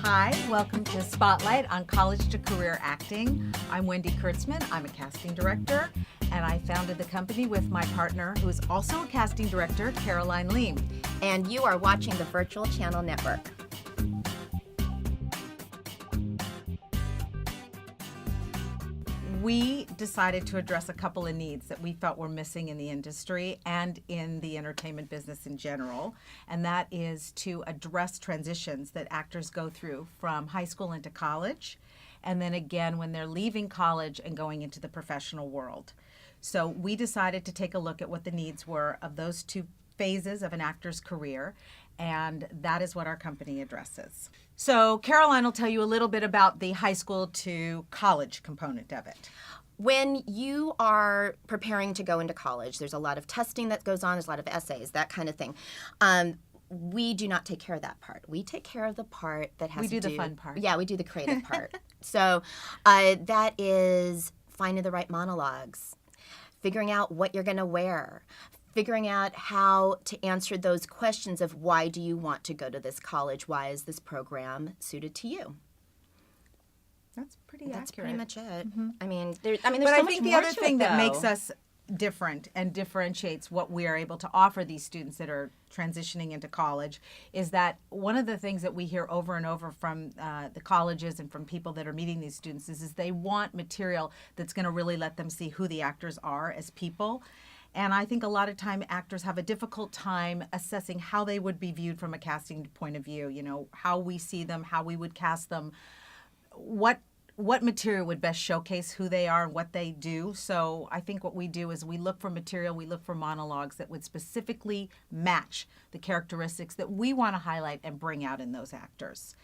Hi, welcome to Spotlight on College to Career Acting. I'm Wendy Kurtzman. I'm a casting director, and I founded the company with my partner, who is also a casting director, Caroline Leem. And you are watching the Virtual Channel Network. We decided to address a couple of needs that we felt were missing in the industry and in the entertainment business in general, and that is to address transitions that actors go through from high school into college, and then again when they're leaving college and going into the professional world. So we decided to take a look at what the needs were of those two phases of an actor's career, and that is what our company addresses. So Caroline will tell you a little bit about the high school to college component of it. When you are preparing to go into college, there's a lot of testing that goes on, there's a lot of essays, that kind of thing. We do not take care of that part. We take care of the part that has to do... We do the fun part. Yeah, we do the creative part. So that is finding the right monologues, figuring out what you're going to wear, figuring out how to answer those questions of why do you want to go to this college? Why is this program suited to you? That's pretty That's accurate. pretty much it. Mm-hmm. I mean, there's But so I much think the more other to thing it, that though. makes us different and differentiates what we are able to offer these students that are transitioning into college is that one of the things that we hear over and over from the colleges and from people that are meeting these students is they want material that's going to really let them see who the actors are as people. And I think a lot of time actors have a difficult time assessing how they would be viewed from a casting point of view, you know, how we see them, how we would cast them, what material would best showcase who they are and what they do. So I think what we do is we look for material, we look for monologues that would specifically match the characteristics that we want to highlight and bring out in those actors.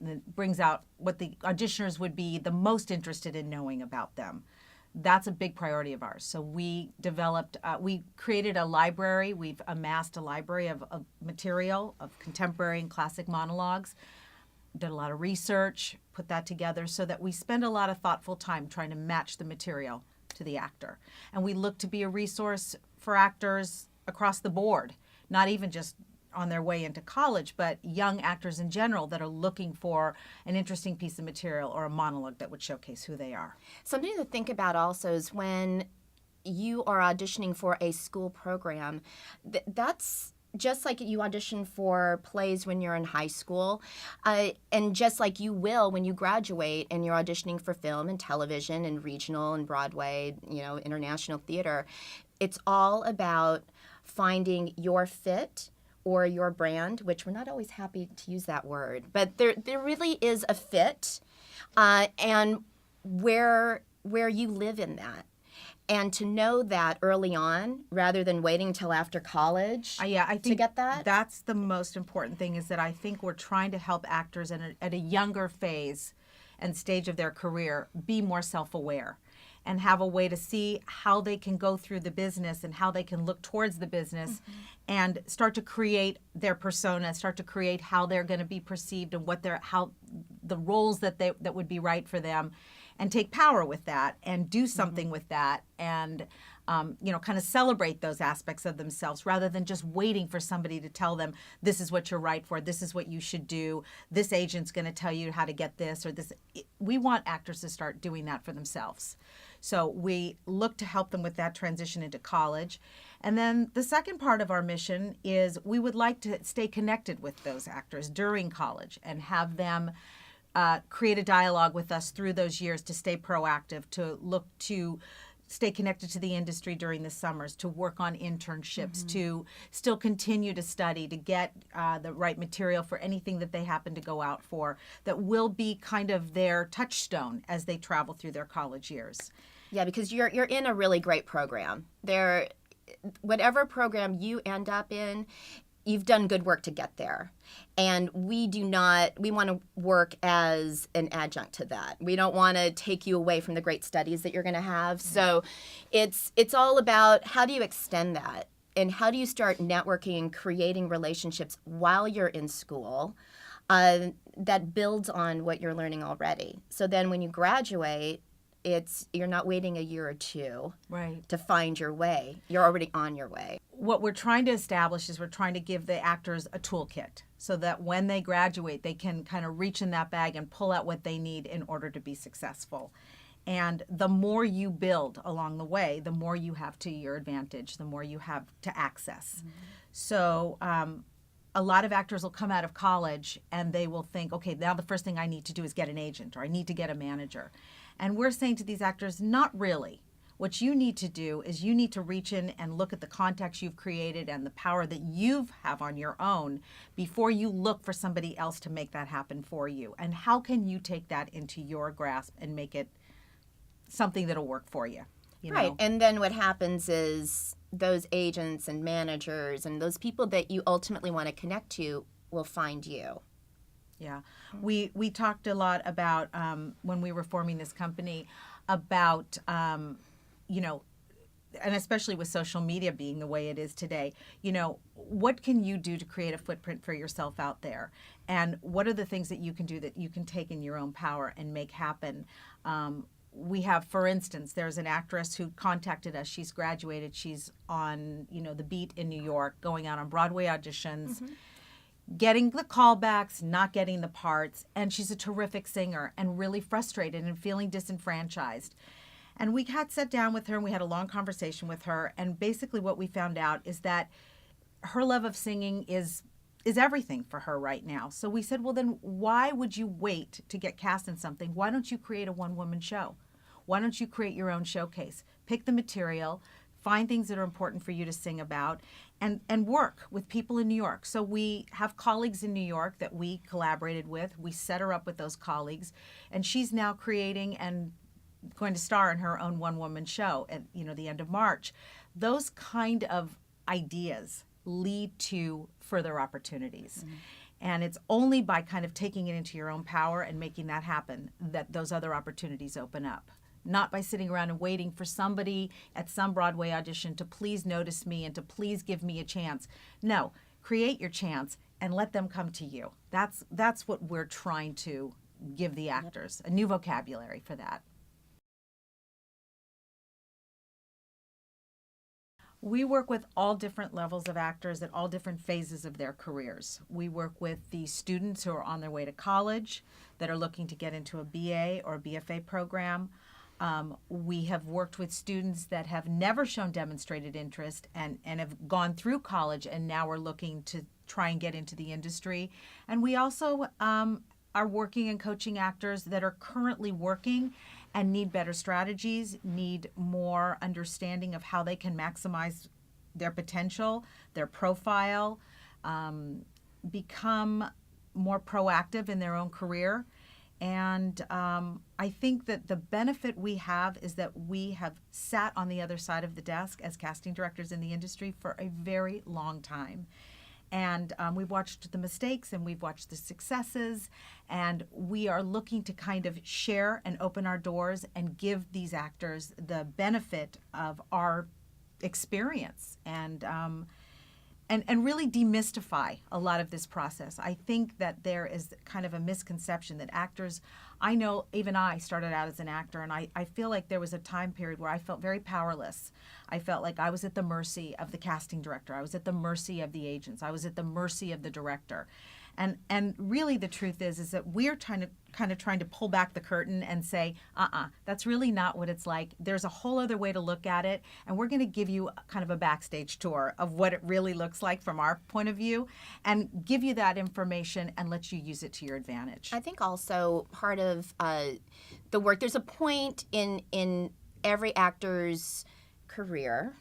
And it brings out what the auditioners would be the most interested in knowing about them. That's a big priority of ours. So we created a library. We've amassed a library of material, of contemporary and classic monologues. Did a lot of research, put that together so that we spend a lot of thoughtful time trying to match the material to the actor. And we look to be a resource for actors across the board, not even just on their way into college, but young actors in general that are looking for an interesting piece of material or a monologue that would showcase who they are. Something to think about also is when you are auditioning for a school program, that's just like you audition for plays when you're in high school, and just like you will when you graduate and you're auditioning for film and television and regional and Broadway, you know, international theater. It's all about finding your fit or your brand, which we're not always happy to use that word, but there really is a fit, and where you live in that. And to know that early on, rather than waiting until after college I think to get that. That's the most important thing, is that I think we're trying to help actors at a younger phase and stage of their career be more self-aware and have a way to see how they can go through the business and how they can look towards the business and start to create their persona, start to create how they're going to be perceived and how the roles that would be right for them, and take power with that and do something with that and kind of celebrate those aspects of themselves rather than just waiting for somebody to tell them this is what you're right for, this is what you should do, this agent's going to tell you how to get this or this. We want actors to start doing that for themselves. So we look to help them with that transition into college. And then the second part of our mission is we would like to stay connected with those actors during college and have them create a dialogue with us through those years to stay proactive, to look to stay connected to the industry during the summers, to work on internships, to still continue to study, to get the right material for anything that they happen to go out for that will be kind of their touchstone as they travel through their college years. Yeah, because you're in a really great program. Whatever program you end up in, you've done good work to get there. And we want to work as an adjunct to that. We don't want to take you away from the great studies that you're going to have. So it's all about how do you extend that and how do you start networking and creating relationships while you're in school that builds on what you're learning already. So then when you graduate, you're not waiting a year or two right to find your way. You're already on your way. what we're trying to establish is we're trying to give the actors a toolkit so that when they graduate, they can kind of reach in that bag and pull out what they need in order to be successful. And the more you build along the way, the more you have to your advantage, the more you have to access. So a lot of actors will come out of college and they will think, okay, now the first thing I need to do is get an agent, or I need to get a manager. And we're saying to these actors, not really. What you need to do is you need to reach in and look at the contacts you've created and the power that you have on your own before you look for somebody else to make that happen for you. And how can you take that into your grasp and make it something that'll work for you? You Right. know? And then what happens is those agents and managers and those people that you ultimately want to connect to will find you. Yeah, we talked a lot about when we were forming this company about you know, and especially with social media being the way it is today, you know, what can you do to create a footprint for yourself out there, and what are the things that you can do that you can take in your own power and make happen. We have, for instance, there's an actress who contacted us. She's graduated. She's on, you know, the beat in New York, going out on Broadway auditions. Getting the callbacks, not getting the parts, and she's a terrific singer and really frustrated and feeling disenfranchised. And we had sat down with her and we had a long conversation with her, and basically what we found out is that her love of singing is everything for her right now. So we said, well, then why would you wait to get cast in something? Why don't you create a one-woman show? Why don't you create your own showcase? Pick the material, find things that are important for you to sing about, and work with people in New York. So we have colleagues in New York that we collaborated with. We set her up with those colleagues, and she's now creating and going to star in her own one-woman show at, you know, the end of March. Those kind of ideas lead to further opportunities. And it's only by kind of taking it into your own power and making that happen that those other opportunities open up. Not by sitting around and waiting for somebody at some Broadway audition to please notice me and to please give me a chance. No, create your chance and let them come to you. That's what we're trying to give the actors, a new vocabulary for that. We work with all different levels of actors at all different phases of their careers. We work with the students who are on their way to college that are looking to get into a BA or a BFA program. We have worked with students that have never shown demonstrated interest and have gone through college and now are looking to try and get into the industry. And we also are working and coaching actors that are currently working and need better strategies, need more understanding of how they can maximize their potential, their profile, become more proactive in their own career. And I think that the benefit we have is that we have sat on the other side of the desk as casting directors in the industry for a very long time. And we've watched the mistakes and we've watched the successes, and we are looking to kind of share and open our doors and give these actors the benefit of our experience and really demystify a lot of this process. I think that there is kind of a misconception that actors, I know even I started out as an actor, and I feel like there was a time period where I felt very powerless. I felt like I was at the mercy of the casting director. I was at the mercy of the agents. I was at the mercy of the director. And really the truth is that we're trying to pull back the curtain and say, that's really not what it's like. There's a whole other way to look at it, and we're going to give you kind of a backstage tour of what it really looks like from our point of view, and give you that information and let you use it to your advantage. I think also part of the work, there's a point in every actor's career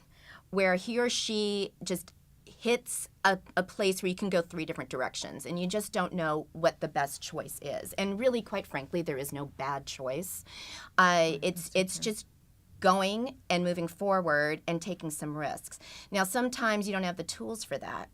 where he or she just hits a place where you can go three different directions and you just don't know what the best choice is. And really, quite frankly, there is no bad choice. It's just going and moving forward and taking some risks. Now, sometimes you don't have the tools for that.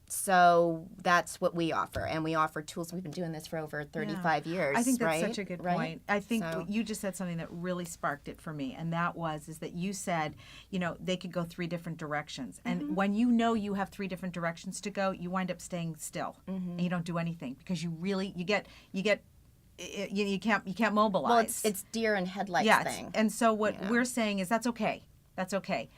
So that's what we offer, and we offer tools. We've been doing this for over 35 years. I think that's right? such a good Right? point. I think So- you just said something that really sparked it for me, and that is that you said, you know, they could go three different directions, and when you know you have three different directions to go, you wind up staying still, and you don't do anything because you can't mobilize. Well, it's deer and headlights thing. And so what we're saying is that's okay. That's okay.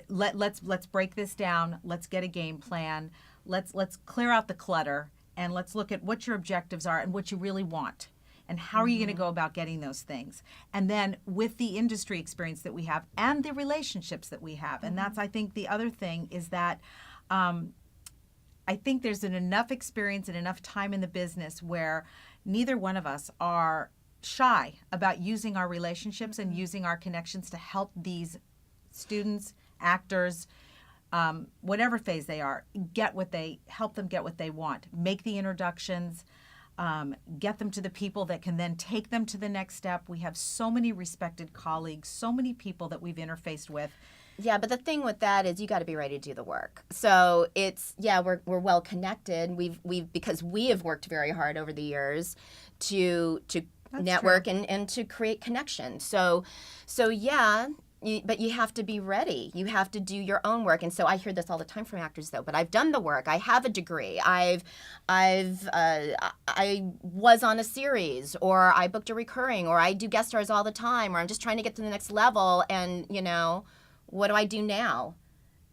let's break this down. Let's get a game plan. Let's clear out the clutter, and let's look at what your objectives are and what you really want. And how are you going to go about getting those things? And then with the industry experience that we have and the relationships that we have, and that's, I think, the other thing is that I think there's enough experience and enough time in the business where neither one of us are shy about using our relationships and using our connections to help these students, actors, whatever phase they are, help them get what they want, make the introductions, get them to the people that can then take them to the next step. We have so many respected colleagues, so many people that we've interfaced with. Yeah, but the thing with that is you got to be ready to do the work. So it's we're well connected. We've because we have worked very hard over the years to That's network and to create connection. So yeah. But you have to be ready. You have to do your own work, and so I hear this all the time from actors, though. But I've done the work. I have a degree. I was on a series, or I booked a recurring, or I do guest stars all the time, or I'm just trying to get to the next level. And what do I do now?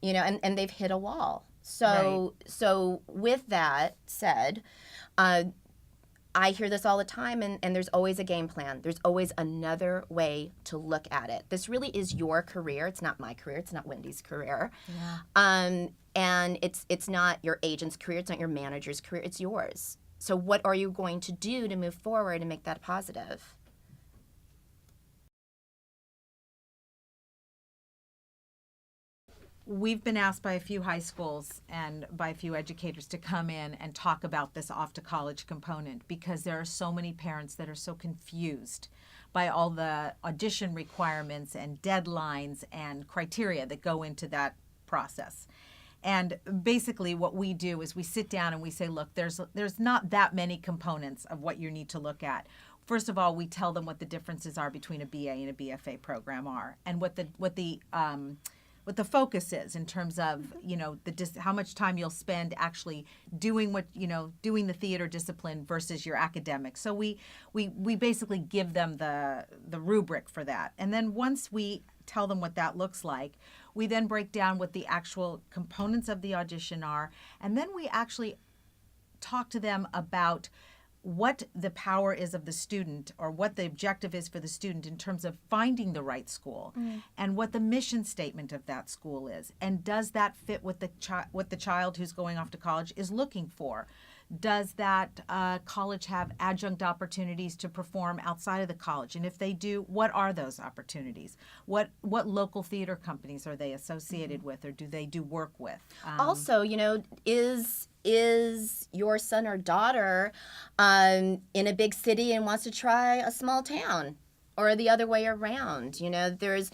And they've hit a wall. So with that said, I hear this all the time, and there's always a game plan. There's always another way to look at it. This really is your career. It's not my career. It's not Wendy's career. Yeah. And it's not your agent's career. It's not your manager's career. It's yours. So what are you going to do to move forward and make that positive? We've been asked by a few high schools and by a few educators to come in and talk about this off to college component because there are so many parents that are so confused by all the audition requirements and deadlines and criteria that go into that process. And basically what we do is we sit down and we say, look, there's not that many components of what you need to look at. First of all, we tell them what the differences are between a BA and a BFA program are, and what the focus is in terms of how much time you'll spend actually doing doing the theater discipline versus your academics. So we basically give them the rubric for that, and then once we tell them what that looks like, we then break down what the actual components of the audition are, and then we actually talk to them about what the power is of the student, or what the objective is for the student in terms of finding the right school, and what the mission statement of that school is, and does that fit with what the child who's going off to college is looking for. Does that college have adjunct opportunities to perform outside of the college? And if they do, what are those opportunities? What local theater companies are they associated with, or do they do work with? Also, is your son or daughter in a big city and wants to try a small town? Or the other way around? There's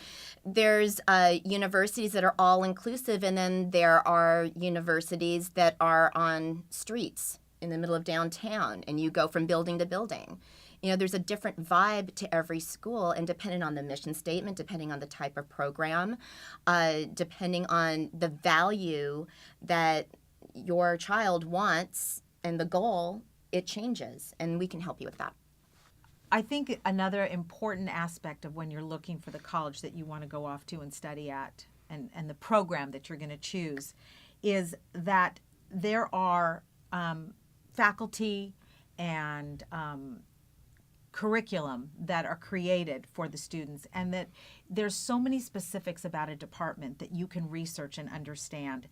universities that are all inclusive, and then there are universities that are on streets in the middle of downtown, and you go from building to building. There's a different vibe to every school, and depending on the mission statement, depending on the type of program, depending on the value that your child wants and the goal, it changes, and we can help you with that. I think another important aspect of when you're looking for the college that you want to go off to and study at, and the program that you're going to choose, is that there are faculty and curriculum that are created for the students, and that there's so many specifics about a department that you can research and understand.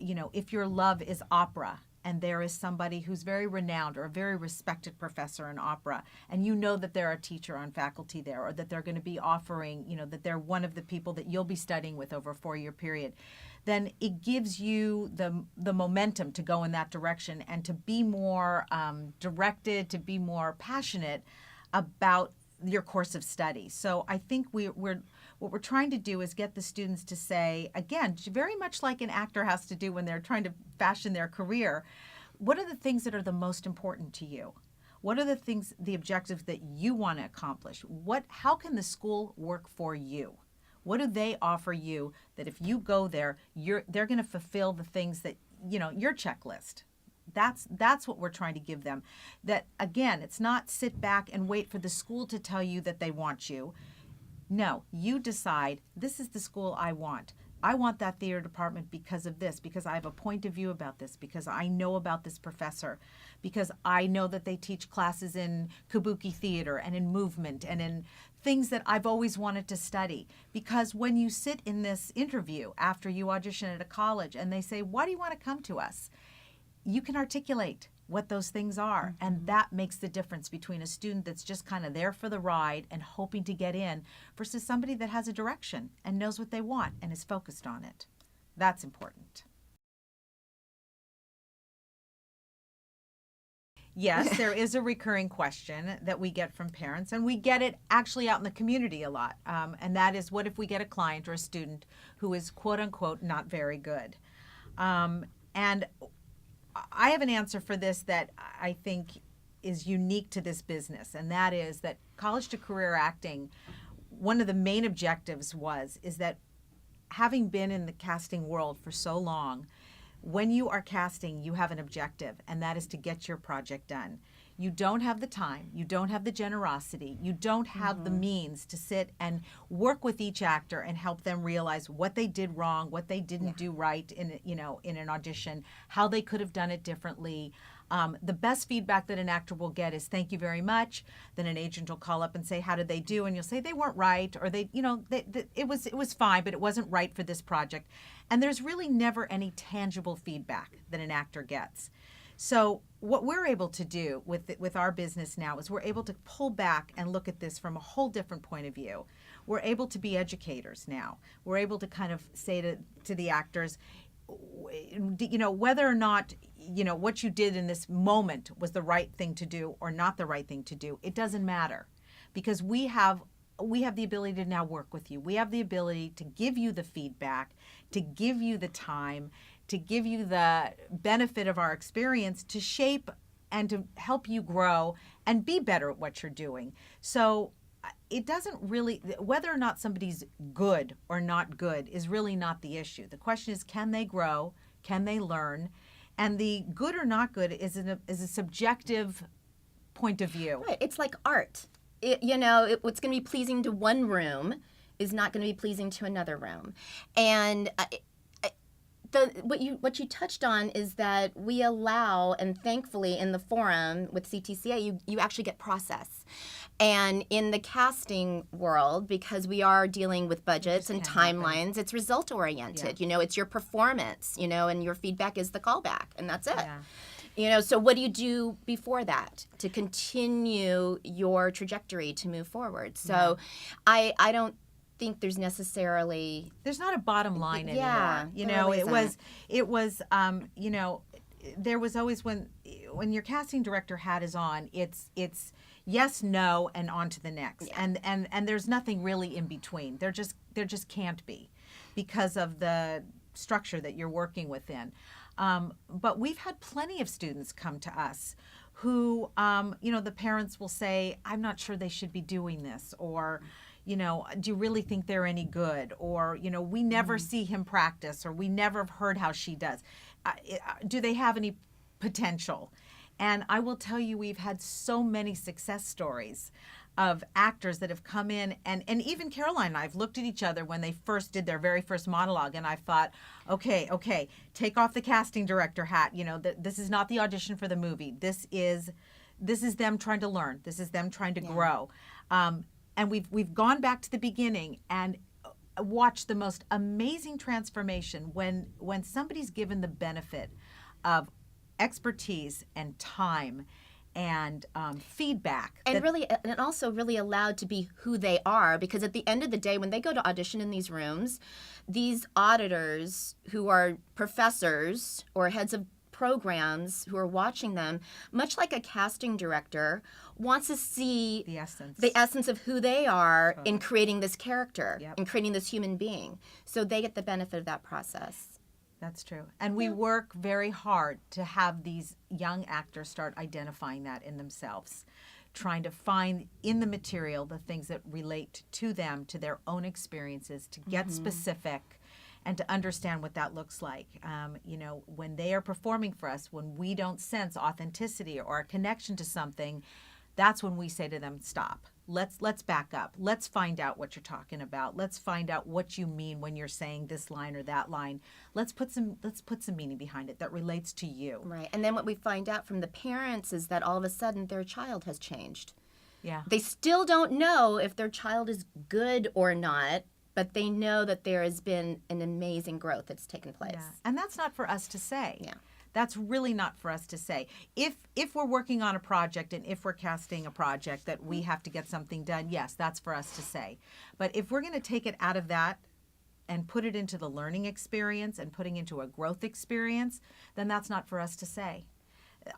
If your love is opera, and there is somebody who's very renowned or a very respected professor in opera, and that they're a teacher on faculty there, or that they're going to be offering, that they're one of the people that you'll be studying with over a 4-year period, then it gives you the momentum to go in that direction and to be more directed, to be more passionate about your course of study. So I think what we're trying to do is get the students to say, again, very much like an actor has to do when they're trying to fashion their career, what are the things that are the most important to you? What are the objectives that you want to accomplish? How can the school work for you? What do they offer you that if you go there, they're going to fulfill the things that, your checklist? That's what we're trying to give them. That, again, it's not sit back and wait for the school to tell you that they want you. No, you decide, this is the school I want. I want that theater department because of this, because I have a point of view about this, because I know about this professor, because I know that they teach classes in kabuki theater and in movement and in things that I've always wanted to study. Because when you sit in this interview after you audition at a college and they say, why do you want to come to us? You can articulate what those things are. And that makes the difference between a student that's just kind of there for the ride and hoping to get in versus somebody that has a direction and knows what they want and is focused on it. That's important. Yes, there is a recurring question that we get from parents, and we get it actually out in the community a lot. And that is, what if we get a client or a student who is quote unquote not very good? And I have an answer for this that I think is unique to this business, and that is that College to Career Acting, one of the main objectives is that having been in the casting world for so long, when you are casting, you have an objective, and that is to get your project done. You don't have the time, you don't have the generosity, you don't have the means to sit and work with each actor and help them realize what they did wrong, what they didn't do right in an audition, how they could have done it differently. The best feedback that an actor will get is thank you very much. Then an agent will call up and say, how did they do? And you'll say they weren't right, or it was fine, but it wasn't right for this project. And there's really never any tangible feedback that an actor gets. So what we're able to do with our business now is we're able to pull back and look at this from a whole different point of view. We're able to be educators now. We're able to kind of say to the actors, whether or not, what you did in this moment was the right thing to do or not the right thing to do, it doesn't matter, because we have the ability to now work with you. We have the ability to give you the feedback, to give you the time, to give you the benefit of our experience to shape and to help you grow and be better at what you're doing. So it doesn't really, whether or not somebody's good or not good is really not the issue. The question is, can they grow? Can they learn? And the good or not good is a subjective point of view. Right. It's like art. What's going to be pleasing to one room is not going to be pleasing to another room. And what you touched on is that we allow, and thankfully in the forum with CTCA, you actually get process. And in the casting world, because we are dealing with budgets and timelines, it's result oriented. Yeah. It's your performance, and your feedback is the callback, and that's it. Yeah. So what do you do before that to continue your trajectory to move forard? So I don't think there's not a bottom line anymore. Yeah, there was always, when your casting director hat is on, it's yes, no, and on to the next. Yeah. And there's nothing really in between. There just can't be, because of the structure that you're working within. But we've had plenty of students come to us who, the parents will say, I'm not sure they should be doing this, or, do you really think they're any good? Or, we never see him practice, or we never have heard how she does. Do they have any potential? And I will tell you, we've had so many success stories of actors that have come in, and even Caroline and I have looked at each other when they first did their very first monologue, and I thought, okay, take off the casting director hat. This is not the audition for the movie. This is them trying to learn. This is them trying to grow. And we've gone back to the beginning and watched the most amazing transformation when somebody's given the benefit of expertise and time and feedback, and also really allowed to be who they are, because at the end of the day, when they go to audition in these rooms, these auditors who are professors or heads of programs who are watching them, much like a casting director, wants to see the essence of who they are in creating this character, in creating this human being. So they get the benefit of that process. That's true. And we work very hard to have these young actors start identifying that in themselves, trying to find in the material the things that relate to them, to their own experiences, to get specific and to understand what that looks like. When they are performing for us, when we don't sense authenticity or a connection to something, that's when we say to them, stop. let's back up. Let's find out what you're talking about. Let's find out what you mean when you're saying this line or that line. Let's put some meaning behind it that relates to you. Right. And then what we find out from the parents is that all of a sudden their child has changed. Yeah. They still don't know if their child is good or not, but they know that there has been an amazing growth that's taken place. Yeah. And that's not for us to say. Yeah. That's really not for us to say. If we're working on a project and if we're casting a project that we have to get something done, yes, that's for us to say. But if we're going to take it out of that and put it into the learning experience and putting into a growth experience, then that's not for us to say.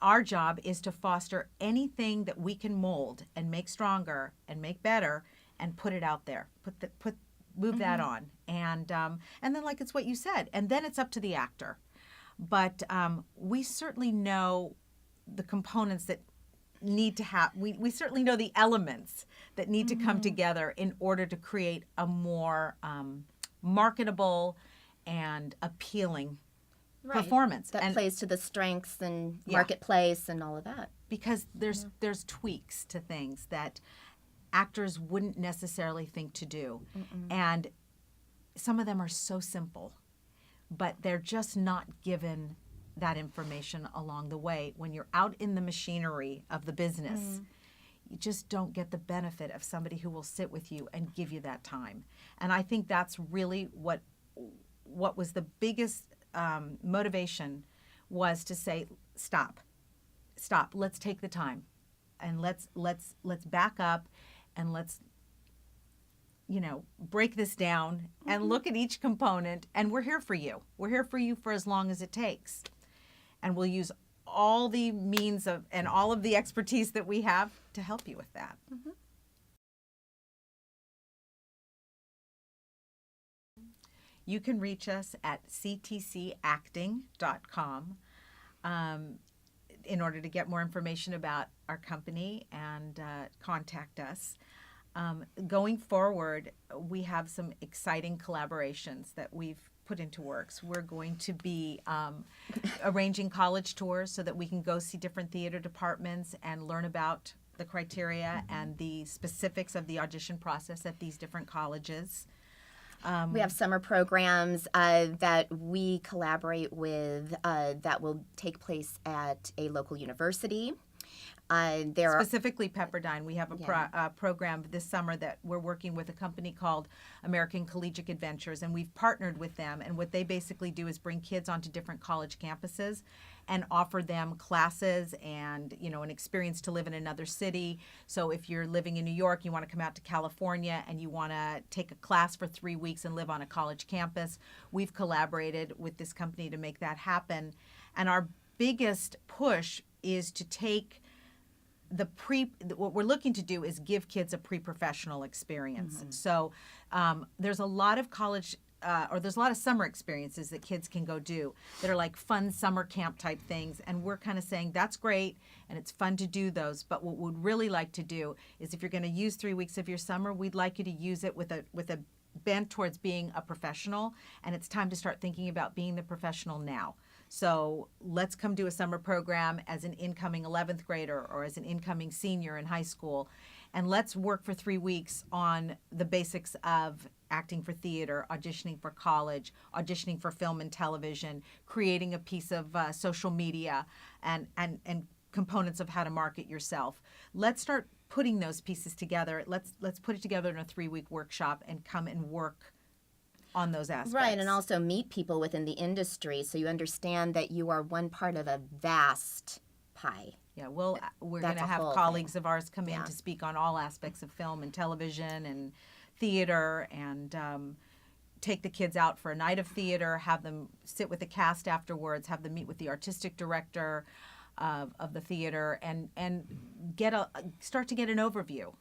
Our job is to foster anything that we can mold and make stronger and make better and put it out there. Move that on. And then, like it's what you said, and then it's up to the actor. But we certainly know the components that need to have, we certainly know the elements that need to come together in order to create a more marketable and appealing performance. That and plays to the strengths and Yeah. marketplace and all of that. because there's tweaks to things that actors wouldn't necessarily think to do. And some of them are so simple, but they're just not given that information along the way. When you're out in the machinery of the business, you just don't get the benefit of somebody who will sit with you and give you that time. And I think that's really what was the biggest motivation, was to say, stop, let's take the time, and let's back up, and let's break this down and look at each component. And we're here for you. We're here for you for as long as it takes. And we'll use all the means of and all of the expertise that we have to help you with that. You can reach us at ctcacting.com in order to get more information about our company and contact us. Going forward, we have some exciting collaborations that we've put into works. We're going to be arranging college tours so that we can go see different theater departments and learn about the criteria and the specifics of the audition process at these different colleges. We have summer programs that we collaborate with that will take place at a local university. There are Specifically Pepperdine, we have a program this summer that we're working with a company called American Collegiate Adventures, and we've partnered with them. And what they basically do is bring kids onto different college campuses and offer them classes and an experience to live in another city. So if you're living in New York, you want to come out to California and you want to take a class for 3 weeks and live on a college campus, we've collaborated with this company to make that happen. And our biggest push is to take what we're looking to do is give kids a pre-professional experience. So there's a lot of college there's a lot of summer experiences that kids can go do that are like fun summer camp type things. And we're kind of saying that's great and it's fun to do those. But what we'd really like to do is, if you're going to use 3 weeks of your summer, we'd like you to use it with a bent towards being a professional. And it's time to start thinking about being the professional now. So let's come do a summer program as an incoming 11th grader or as an incoming senior in high school. And let's work for 3 weeks on the basics of acting for theater, auditioning for college, auditioning for film and television, creating a piece of social media, and components of how to market yourself. Let's start putting those pieces together. Let's put it together in a 3-week workshop and come and work on those aspects. Right, and also meet people within the industry so you understand that you are one part of a vast pie. Yeah, we're going That's to a have whole colleagues thing. of ours come in to speak on all aspects of film and television and theater, and take the kids out for a night of theater, have them sit with the cast afterwards, have them meet with the artistic director of the theater, and start to get an overview.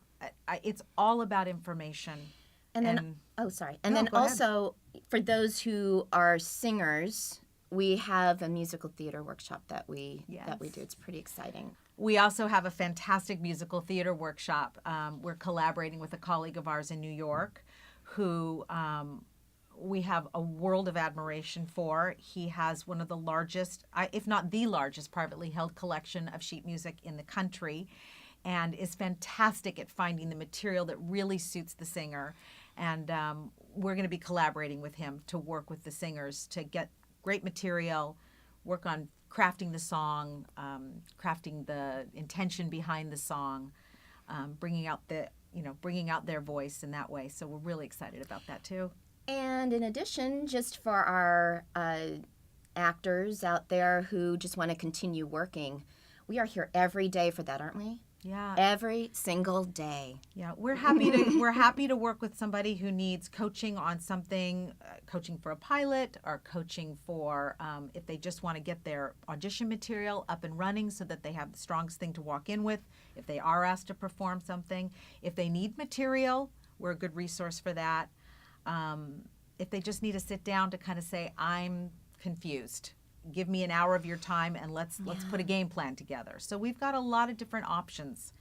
It's all about information. And then, And No, then go ahead. also, for those who are singers, we have a musical theater workshop that we do. It's pretty exciting. We also have a fantastic musical theater workshop. We're collaborating with a colleague of ours in New York who we have a world of admiration for. He has one of the largest, if not the largest, privately held collection of sheet music in the country. and is fantastic at finding the material that really suits the singer. And we're going to be collaborating with him to work with the singers to get great material, work on crafting the song, crafting the intention behind the song, bringing out their voice in that way. So we're really excited about that too. And in addition, just for our actors out there who just want to continue working, we are here every day for that, aren't we? Yeah. Every single day. Yeah, we're happy to work with somebody who needs coaching on something, coaching for a pilot, or coaching for if they just want to get their audition material up and running so that they have the strongest thing to walk in with. If they are asked to perform something, if they need material, we're a good resource for that. If they just need to sit down to kind of say, I'm confused. Give me an hour of your time and let's put a game plan together. So we've got a lot of different options,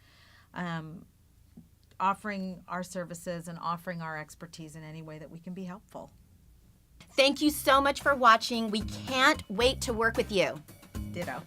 offering our services and offering our expertise in any way that we can be helpful. Thank you so much for watching. We can't wait to work with you. Ditto.